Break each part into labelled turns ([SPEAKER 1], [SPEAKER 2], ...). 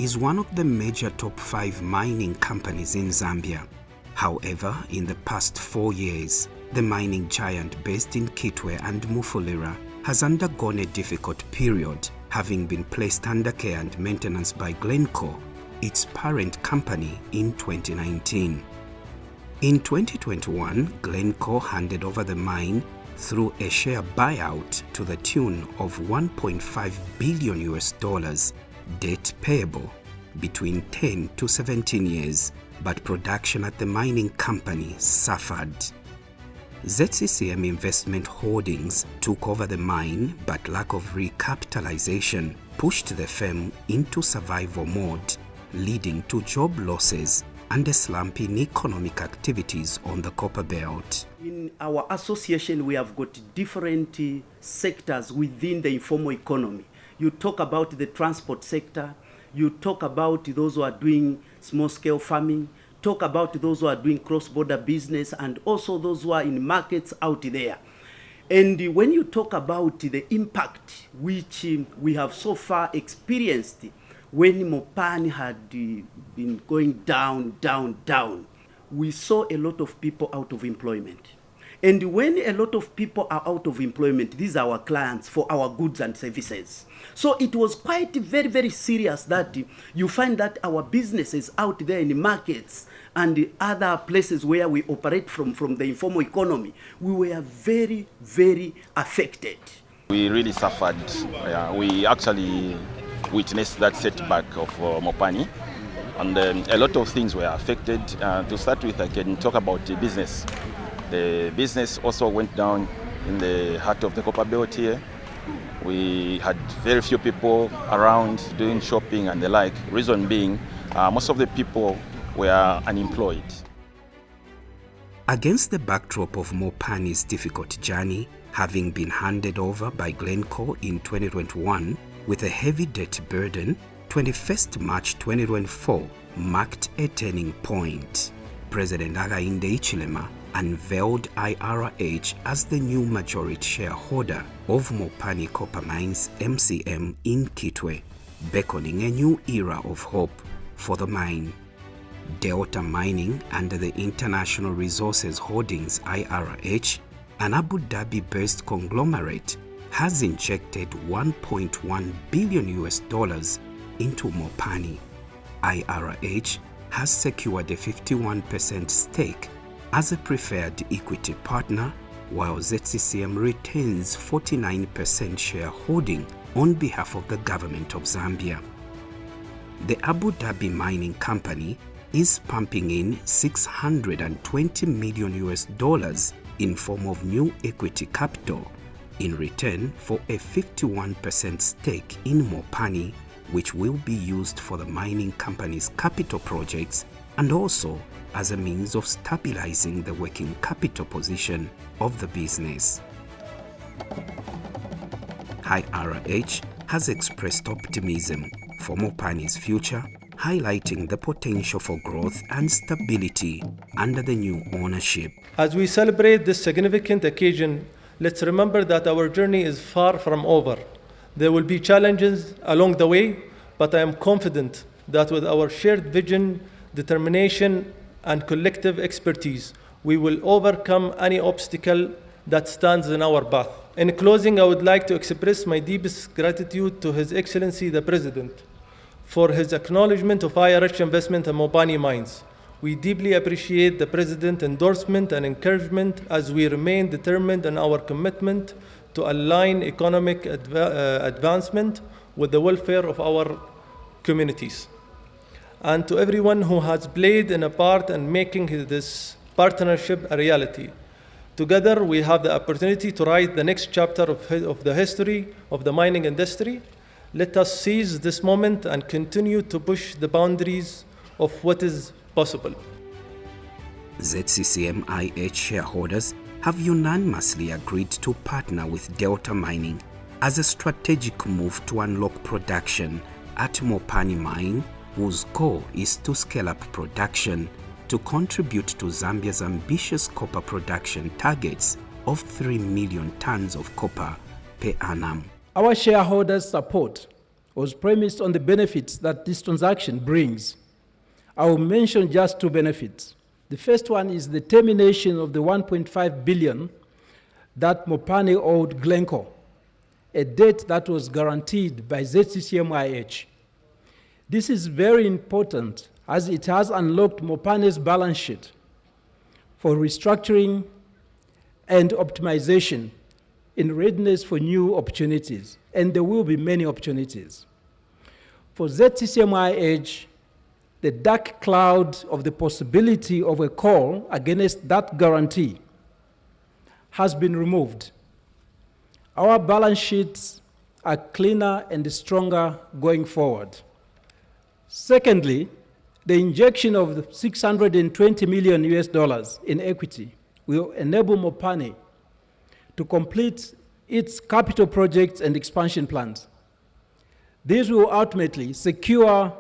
[SPEAKER 1] is one of the major top 5 mining companies in Zambia. However, in the past 4 years, the mining giant based in Kitwe and Mufulira has undergone a difficult period, having been placed under care and maintenance by Glencore, its parent company, in 2019. In 2021, Glencore handed over the mine through a share buyout to the tune of $1.5 billion, debt payable between 10 to 17 years, but production at the mining company suffered. ZCCM Investment Holdings took over the mine, but lack of recapitalization pushed the firm into survival mode, leading to job losses and a slump in economic activities on the copper belt.
[SPEAKER 2] In our association, we have got different sectors within the informal economy. You talk about the transport sector, you talk about those who are doing small-scale farming, talk about those who are doing cross-border business, and also those who are in markets out there. And when you talk about the impact which we have so far experienced when Mopani had been going down, we saw a lot of people out of employment. And when a lot of people are out of employment, these are our clients for our goods and services. So it was quite very serious that you find that our businesses out there in the markets and other places where we operate from the informal economy, we were very affected.
[SPEAKER 3] We really suffered. We actually witnessed that setback of Mopani, and a lot of things were affected. To start with, I can talk about the business. The business also went down in the heart of the copper belt here. We had very few people around doing shopping and the like. Reason being, most of the people were unemployed.
[SPEAKER 1] Against the backdrop of Mopani's difficult journey, having been handed over by Glencore in 2021 with a heavy debt burden, 21st March 2024 marked a turning point. President Hakainde Hichilema unveiled IRH as the new majority shareholder of Mopani Copper Mines MCM in Kitwe, beckoning a new era of hope for the mine. Delta Mining, under the International Resources Holdings IRH, an Abu Dhabi-based conglomerate, has injected $1.1 billion into Mopani. IRH has secured a 51% stake as a preferred equity partner, while ZCCM retains 49% shareholding on behalf of the government of Zambia. The Abu Dhabi Mining Company is pumping in $620 million in form of new equity capital in return for a 51% stake in Mopani, which will be used for the mining company's capital projects and also as a means of stabilizing the working capital position of the business. IRH has expressed optimism for Mopani's future, highlighting the potential for growth and stability under the new ownership.
[SPEAKER 4] As we celebrate this significant occasion, let's remember that our journey is far from over. There will be challenges along the way, but I am confident that with our shared vision, determination, and collective expertise, we will overcome any obstacle that stands in our path. In closing, I would like to express my deepest gratitude to His Excellency the President for his acknowledgement of IRH investment in Mopani Mines. We deeply appreciate the President's endorsement and encouragement as we remain determined in our commitment to align economic advancement with the welfare of our communities. And to everyone who has played a part in making this partnership a reality. Together, we have the opportunity to write the next chapter of the history of the mining industry. Let us seize this moment and continue to push the boundaries of what is possible.
[SPEAKER 1] ZCCM IH shareholders have unanimously agreed to partner with Delta Mining as a strategic move to unlock production at Mopani Mine, whose goal is to scale up production to contribute to Zambia's ambitious copper production targets of 3 million tons of copper per annum.
[SPEAKER 5] Our shareholders' support was premised on the benefits that this transaction brings. I will mention just two benefits. The first one is the termination of the $1.5 billion that Mopani owed Glencore, a debt that was guaranteed by ZCCMIH. This is very important as it has unlocked Mopani's balance sheet for restructuring and optimization in readiness for new opportunities, and there will be many opportunities. For ZCCMIH, the dark cloud of the possibility of a call against that guarantee has been removed. Our balance sheets are cleaner and stronger going forward. Secondly, the injection of $620 million in equity will enable Mopani to complete its capital projects and expansion plans. This will ultimately secure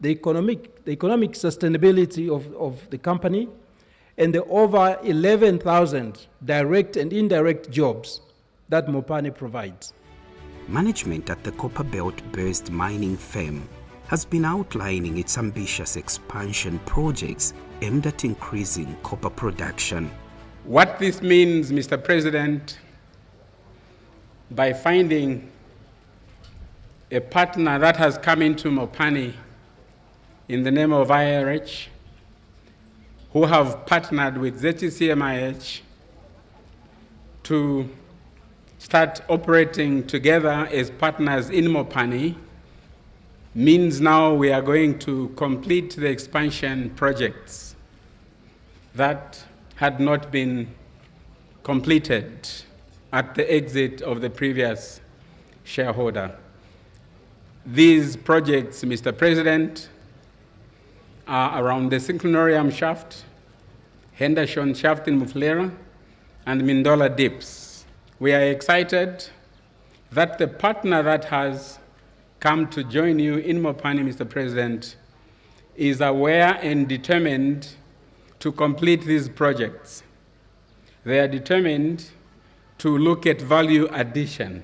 [SPEAKER 5] the economic sustainability of the company and the over 11,000 direct and indirect jobs that Mopani provides.
[SPEAKER 1] Management at the Copperbelt-based mining firm has been outlining its ambitious expansion projects aimed at increasing copper production.
[SPEAKER 6] What this means, Mr. President, by finding a partner that has come into Mopani in the name of IRH, who have partnered with ZCCMIH to start operating together as partners in Mopani, means now we are going to complete the expansion projects that had not been completed at the exit of the previous shareholder. These projects, Mr. President, are around the Synclinorium shaft, Henderson shaft in Mufulira, and Mindola Dips. We are excited that the partner that has come to join you in Mopani, Mr. President, is aware and determined to complete these projects. They are determined to look at value addition.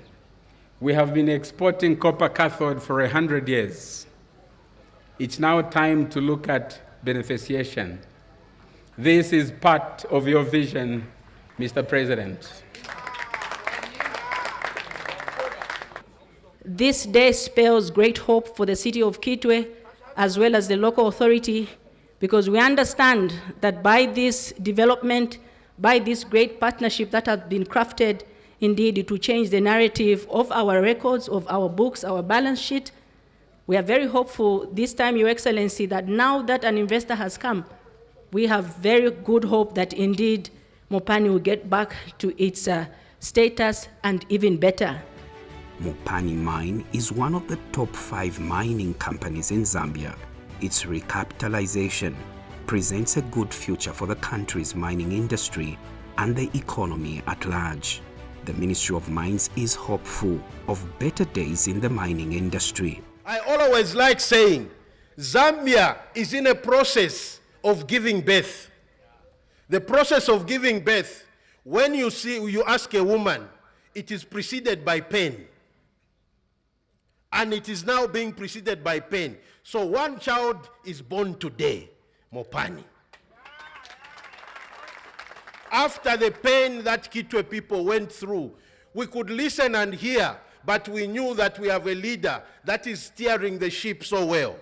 [SPEAKER 6] We have been exporting copper cathode for 100 years. It's now time to look at beneficiation. This is part of your vision, Mr. President.
[SPEAKER 7] This day spells great hope for the city of Kitwe as well as the local authority, because we understand that by this development, by this great partnership that has been crafted, indeed it will change the narrative of our records, of our books, our balance sheet. We are very hopeful this time, Your Excellency, that now that an investor has come, we have very good hope that indeed Mopani will get back to its status and even better.
[SPEAKER 1] Mopani Mine is one of the top 5 mining companies in Zambia. Its recapitalization presents a good future for the country's mining industry and the economy at large. The Ministry of Mines is hopeful of better days in the mining industry.
[SPEAKER 8] I always like saying, Zambia is in a process of giving birth. The process of giving birth, when you ask a woman, it is preceded by pain. And it is now being preceded by pain. So one child is born today, Mopani. After the pain that Kitwe people went through, we could listen and hear, but we knew that we have a leader that is steering the ship so well.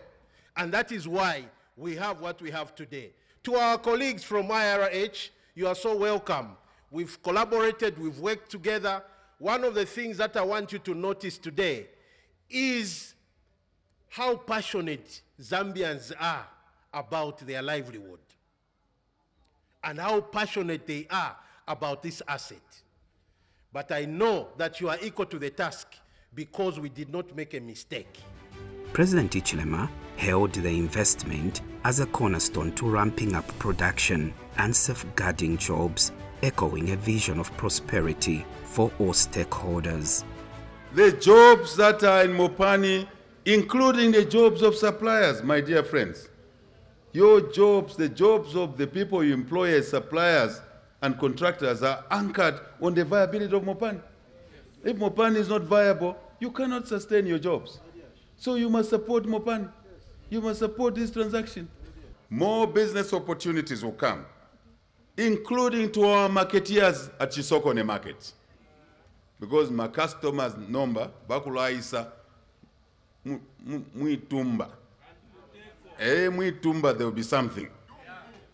[SPEAKER 8] And that is why we have what we have today. To our colleagues from IRH, you are so welcome. We've collaborated, we've worked together. One of the things that I want you to notice today is how passionate Zambians are about their livelihood and how passionate they are about this asset. But I know that you are equal to the task because we did not make a mistake.
[SPEAKER 1] President Ichilema hailed the investment as a cornerstone to ramping up production and safeguarding jobs, echoing a vision of prosperity for all stakeholders.
[SPEAKER 9] The jobs that are in Mopani, including the jobs of suppliers, my dear friends. Your jobs, the jobs of the people you employ as suppliers and contractors are anchored on the viability of Mopani. If Mopani is not viable, you cannot sustain your jobs. So you must support Mopani. You must support this transaction. More business opportunities will come, including to our marketeers at Chisokone Market. Because my customers' number, bakulaisa, muitumba. Muitumba, there will be something.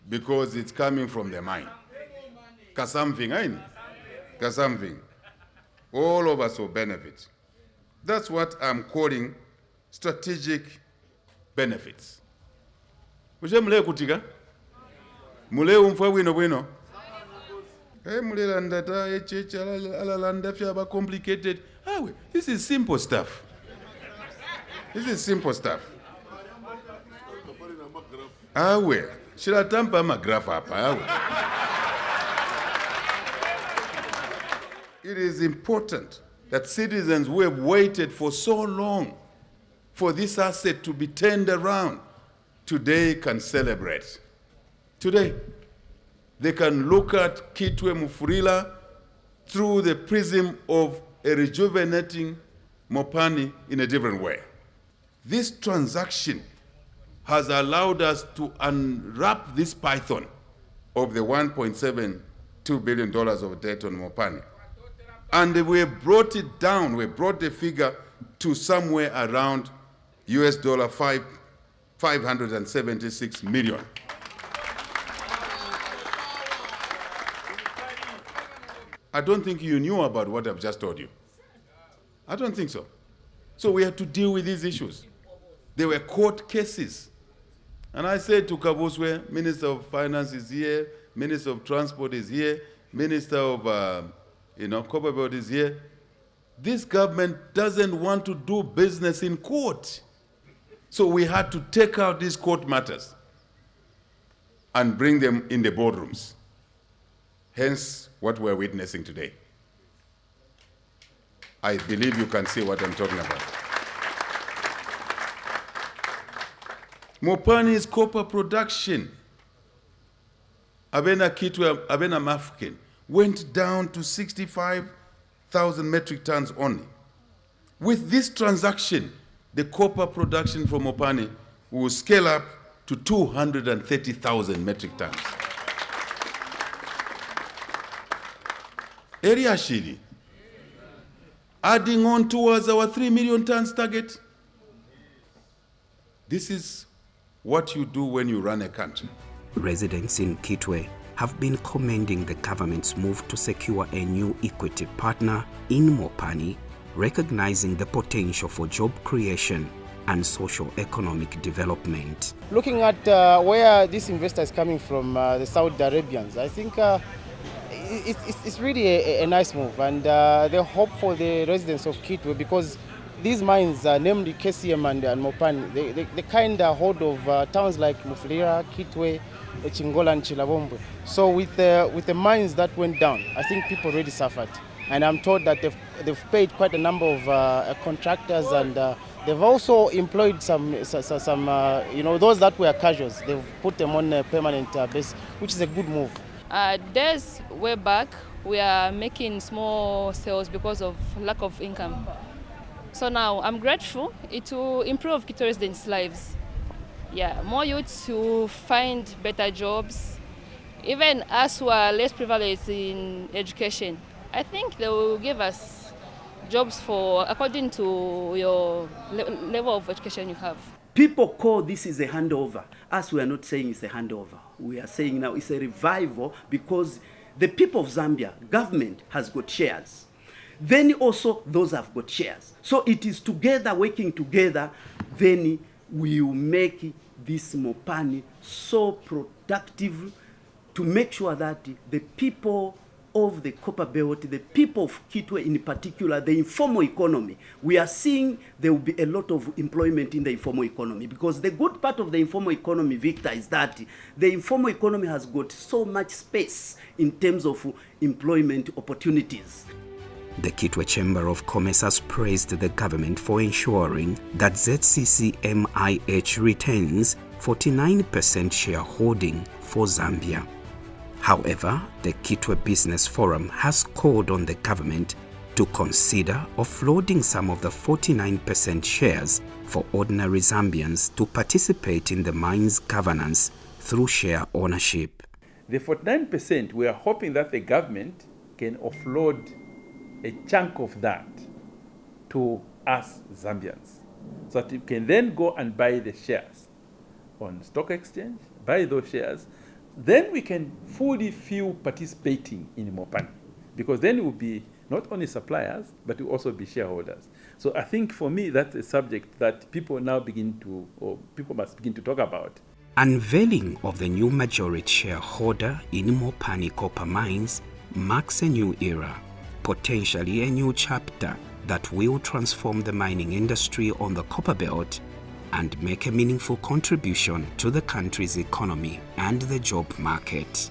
[SPEAKER 9] Because it's coming from the mine. Kasamthing, ain't it? Kasamthing. All of us will benefit. That's what I'm calling strategic benefits. Muje mule kutika? Mule umfwa wino wino? Mule landata, echecha, alalanda, fiaba complicated. This is simple stuff. This is simple stuff. Shiratampa magraph hapa. It is important that citizens who have waited for so long for this asset to be turned around, today can celebrate. Today, they can look at Kitwe Mufurila through the prism of a rejuvenating Mopani in a different way. This transaction has allowed us to unwrap this python of the $1.72 billion of debt on Mopani. And we brought it down, we brought the figure to somewhere around $576 million. I don't think you knew about what I've just told you. I don't think so. So we had to deal with these issues. There were court cases. And I said to Kabuswe, Minister of Finance is here, Minister of Transport is here, Minister of Copperfield is here. This government doesn't want to do business in court. So we had to take out these court matters and bring them in the boardrooms. Hence, what we're witnessing today. I believe you can see what I'm talking about. Mopani's copper production, Abena Kitwe, Abena Mafken, went down to 65,000 metric tons only. With this transaction, the copper production from Mopani will scale up to 230,000 metric tons. Area Shiri, adding on towards our 3 million tons target. This is what you do when you run a country.
[SPEAKER 1] Residents in Kitwe have been commending the government's move to secure a new equity partner in Mopani, recognizing the potential for job creation and socio-economic development.
[SPEAKER 10] Looking at where this investor is coming from, the Saudi Arabians, I think it's really a nice move, and they hope for the residents of Kitwe, because these mines, namely KCM and Mopani, they kind of hold of towns like Mufulira, Kitwe, Chingola and Chilabombo. So with the mines that went down, I think people really suffered. And I'm told that they've paid quite a number of contractors, and they've also employed some those that were casuals. They've put them on a permanent basis, which is a good move.
[SPEAKER 11] Days way back, we are making small sales because of lack of income. So now I'm grateful. It will improve Kitwe residents' lives. Yeah, more youths will find better jobs. Even us who are less privileged in education, I think they will give us jobs according to your level of education you have.
[SPEAKER 2] People call this is a handover. Us, we are not saying it's a handover. We are saying now it's a revival, because the people of Zambia, government has got shares. Then also those have got shares. So it is together, working together, then we will make this Mopani so productive to make sure that the people of the Copper Belt, the people of Kitwe in particular, the informal economy, we are seeing there will be a lot of employment in the informal economy, because the good part of the informal economy, Victor, is that the informal economy has got so much space in terms of employment opportunities.
[SPEAKER 1] The Kitwe Chamber of Commerce has praised the government for ensuring that ZCCMIH retains 49% shareholding for Zambia. However, the Kitwe Business Forum has called on the government to consider offloading some of the 49% shares for ordinary Zambians to participate in the mine's governance through share ownership.
[SPEAKER 12] The 49%, we are hoping that the government can offload a chunk of that to us Zambians, so that you can then go and buy the shares on stock exchange, buy those shares, then we can fully feel participating in Mopani, because then it will be not only suppliers, but it will also be shareholders. So I think for me, that's a subject that people now people must begin to talk about.
[SPEAKER 1] Unveiling of the new majority shareholder in Mopani Copper Mines marks a new era, potentially a new chapter that will transform the mining industry on the copper belt and make a meaningful contribution to the country's economy and the job market.